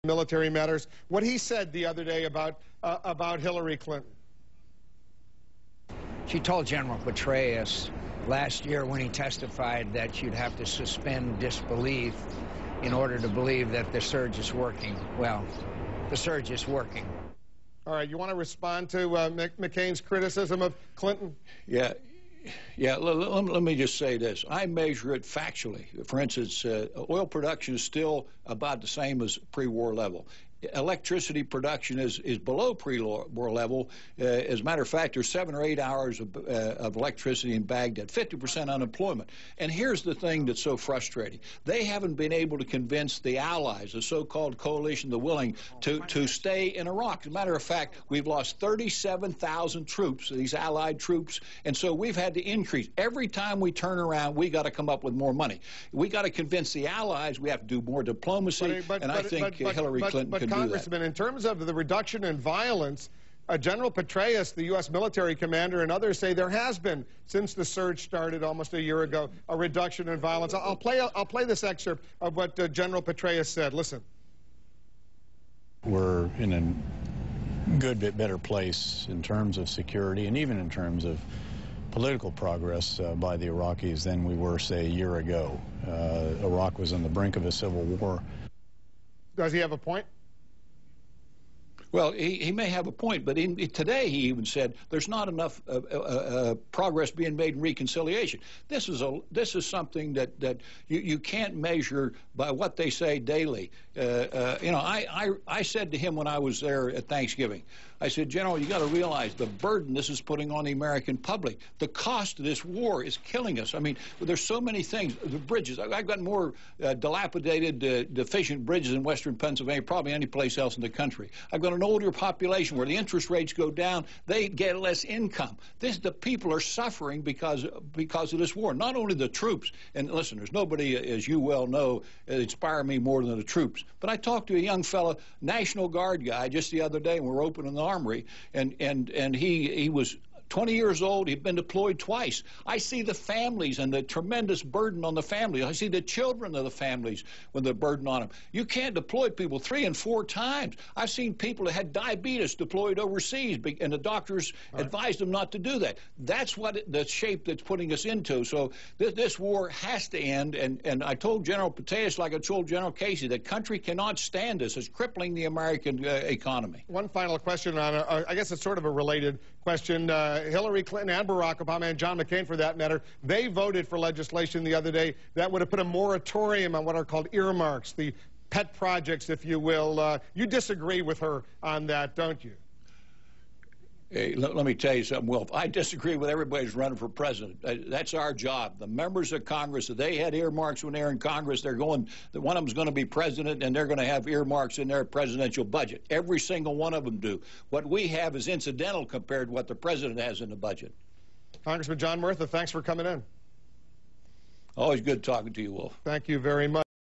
military matters, what he said the other day about Hillary Clinton. She told General Petraeus last year when he testified that you'd have to suspend disbelief in order to believe that the surge is working. Well, the surge is working. All right, you want to respond to McCain's criticism of Clinton? Yeah. Let me just say this. I measure it factually. For instance, oil production is still about the same as pre-war level. Electricity production is below pre-war level. As a matter of fact, there's 7 or 8 hours of electricity in Baghdad, 50% unemployment. And here's the thing that's so frustrating. They haven't been able to convince the allies, the so-called coalition, the willing, to stay in Iraq. As a matter of fact, we've lost 37,000 troops, these allied troops, and so we've had to increase. Every time we turn around, we got to come up with more money. We got to convince the allies. We have to do more diplomacy, and I think Hillary Clinton can Congressman, in terms of the reduction in violence, General Petraeus, the U.S. military commander, and others say there has been, since the surge started almost a year ago, a reduction in violence. I'll play this excerpt of what General Petraeus said. Listen. We're in a good bit better place in terms of security and even in terms of political progress by the Iraqis than we were, say, a year ago. Iraq was on the brink of a civil war. Does he have a point? Well, he may have a point, but today he even said there's not enough progress being made in reconciliation. This is something that you can't measure by what they say daily. I said to him when I was there at Thanksgiving, I said, General, you got to realize the burden this is putting on the American public. The cost of this war is killing us. I mean, there's so many things. The bridges. I've got more dilapidated, deficient bridges in western Pennsylvania, probably any place else in the country. I've got an older population where the interest rates go down. They get less income. The people are suffering because of this war. Not only the troops. And listen, there's nobody, as you well know, inspire me more than the troops. But I talked to a young fellow, National Guard guy, just the other day, and we're opening the armory, and he was 20 years old. He'd been deployed twice. I see the families and the tremendous burden on the families. I see the children of the families with the burden on them. You can't deploy people 3 and 4 times. I've seen people that had diabetes deployed overseas, and the doctors advised them not to do that. That's what the shape that's putting us into. So this war has to end, and I told General Petraeus, like I told General Casey, that country cannot stand this. It's crippling the American economy. One final question on, I guess it's sort of a related question. Hillary Clinton and Barack Obama and John McCain, for that matter, they voted for legislation the other day that would have put a moratorium on what are called earmarks, the pet projects, if you will. You disagree with her on that, don't you? Hey, let me tell you something, Wilf. I disagree with everybody who's running for president. That's our job. The members of Congress, if they had earmarks when they're in Congress, they're going, one of them's going to be president, and they're going to have earmarks in their presidential budget. Every single one of them do. What we have is incidental compared to what the president has in the budget. Congressman John Murtha, thanks for coming in. Always good talking to you, Wolf. Thank you very much.